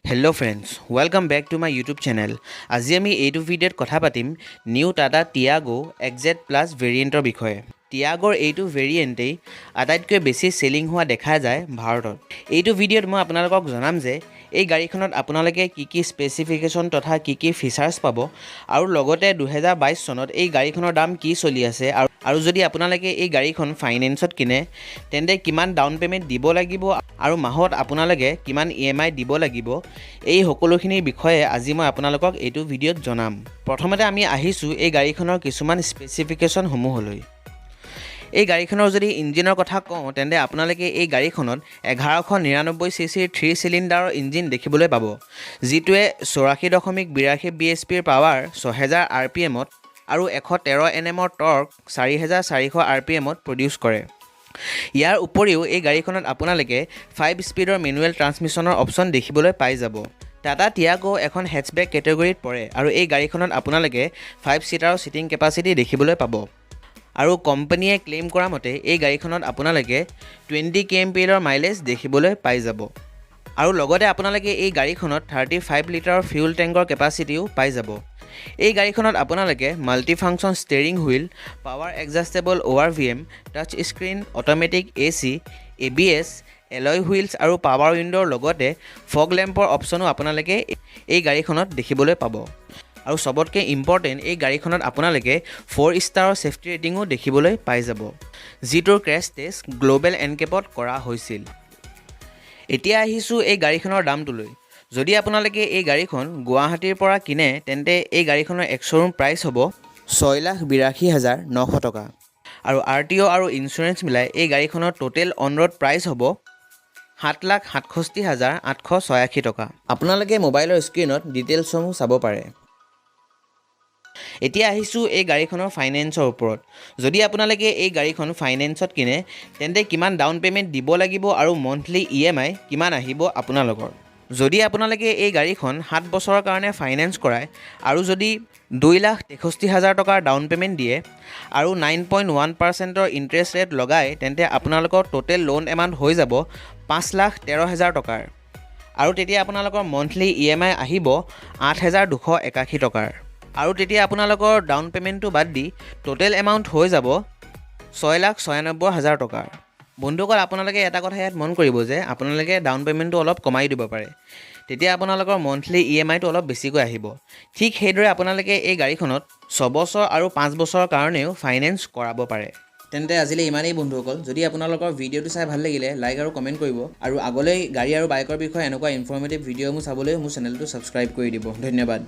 Hello friends, welcome back to my YouTube channel. আজি আমি এইটো ভিডিঅ'ত কথা পাতিম new Tata Tiago XZ Plus ভেৰিয়েণ্টৰ বিষয়ে। টিয়াগোৰ এইটো ভেৰিয়েণ্টেই আটাইতকৈ বেছি চেলিং হোৱা দেখা যায় ভাৰতত। এইটো ভিডিঅ'ত মই আপোনালোকক জনাম যে এই গাড়ীখনত আপোনালোকে কি স্পেচিফিকেশ্যন তথা কি ফিচাৰ্ছ পাব আৰু লগতে 2022 চনত এই গাড়ীখনৰ দাম কি চলি আছে আৰু যদি আপোনালোকে এই গাড়ীখন ফাইনেন্সত কিনে তেন্তে কিমান ডাউন পে'মেণ্ট দিব লাগিব আৰু মাহত আপোনালোকে কিমান EMI দিব লাগিব এই সকলোখিনিৰ বিষয়ে আজি মই আপোনালোকক এইটো ভিডিঅ'ত জনাম। প্ৰথমতে আমি আহিছোঁ এই গাড়ীখনৰ কিছুমান স্পেচিফিকেশ্যনসমূহলৈ। এই গাড়ীখনৰ যদি ইঞ্জিনৰ কথা কওঁ তেন্তে আপোনালোকে এই গাড়ীখনত 1199 চিচিৰ 3 চিলিণ্ডাৰৰ ইঞ্জিন দেখিবলৈ পাব, যিটোৱে 84.82 BHPৰ পাৱাৰ 6000 RPMত আৰু 113 Nmৰ টৰ্ক 4400 RPMত প্ৰডিউচ কৰে। ইয়াৰ উপৰিও এই গাড়ীখনত আপোনালোকে 5 স্পীডৰ মেনুৱেল ট্ৰান্সমিশ্যনৰ অপশ্যন দেখিবলৈ পাই যাব। টাটা টিয়াগো এখন হেটচবেক কেটেগৰীত পৰে আৰু এই গাড়ীখনত আপোনালোকে 5 চিটাৰৰ চিটিং কেপাচিটি দেখিবলৈ পাব আৰু কোম্পানীয়ে ক্লেইম কৰা মতে এই গাড়ীখনত আপোনালোকে 20 kmpl মাইলেজ দেখিবলৈ পাই যাব আৰু লগতে আপোনালোকে এই গাড়ীখনত 35 লিটাৰৰ ফিউল টেংকৰ কেপাচিটিও পাই যাব। এই গাড়ীখনত আপোনালোকে multi function steering wheel, power adjustable ORVM, touch screen, automatic AC, ABS, alloy wheels আৰু পাৱাৰ উইণ্ডোৰ লগতে ফগ লেম্পৰ অপশ্যনো আপোনালোকে এই গাড়ীখনত দেখিবলৈ পাব আৰু সবতকৈ ইম্পৰ্টেণ্ট এই গাড়ীখনত আপোনালোকে 4 ষ্টাৰৰ ছেফটি ৰেটিঙো দেখিবলৈ পাই যাব, যিটোৰ ক্ৰেছ টেষ্ট গ্ল'বেল এনকেপত কৰা হৈছিল। এতিয়া আহিছোঁ এই গাড়ীখনৰ দামটোলৈ। যদি আপোনালোকে এই গাড়ীখন গুৱাহাটীৰ পৰা কিনে তেন্তে এই গাড়ীখনৰ এক্স-শ্ব'ৰুম প্ৰাইচ হ'ব 6,82,900 টকা আৰু RTO আৰু ইঞ্চুৰেঞ্চ মিলাই এই গাড়ীখনৰ টোটেল অন ৰোড প্ৰাইচ হ'ব 7,67,886 টকা। আপোনালোকে মোবাইলৰ স্ক্ৰীণত ডিটেইলছসমূহ চাব পাৰে। এতিয়া আহিছোঁ এই গাড়ীখনৰ ফাইনেন্সৰ ওপৰত। যদি আপোনালোকে এই গাড়ীখন ফাইনেন্সত কিনে তেন্তে কিমান ডাউন পে'মেণ্ট দিব লাগিব আৰু মন্থলি EMI কিমান আহিব আপোনালোকৰ। যদি আপোনালোকে এই গাড়ীখন 7 বছৰৰ কাৰণে ফাইনেন্স কৰায় আৰু যদি 2,63,000 টকাৰ ডাউন পে'মেণ্ট দিয়ে আৰু 9.1%ৰ ইণ্টাৰেষ্ট ৰেট লগায় তেন্তে আপোনালোকৰ টোটেল লোন এমাউণ্ট হৈ যাব 5,13,000 টকাৰ আৰু তেতিয়া আপোনালোকৰ মন্থলি EMI আহিব 8,281 টকাৰ আৰু তেতিয়া আপোনালোকৰ ডাউন পে'মেণ্টটো বাদ দি টোটেল এমাউণ্ট হৈ যাব 6,96,000 টকাৰ। বন্ধুসকল, আপোনালোকে এটা কথা ইয়াত মন কৰিব যে আপোনালোকে ডাউন পে'মেণ্টটো অলপ কমাই দিব পাৰে, তেতিয়া আপোনালোকৰ মন্থলি EMIটো অলপ বেছিকৈ আহিব। ঠিক সেইদৰে আপোনালোকে এই গাড়ীখনত 6 বছৰ আৰু 5 বছৰৰ কাৰণেও ফাইনেন্স কৰাব পাৰে। তেন্তে আজিলৈ ইমানেই বন্ধুসকল। যদি আপোনালোকৰ ভিডিঅ'টো চাই ভাল লাগিলে লাইক আৰু কমেণ্ট কৰিব আৰু আগলৈ গাড়ী আৰু বাইকৰ বিষয়ে এনেকুৱা ইনফৰ্মেটিভ ভিডিঅ'সমূহ চাবলৈ মোৰ চেনেলটো ছাবস্ক্ৰাইব কৰি দিব। ধন্যবাদ।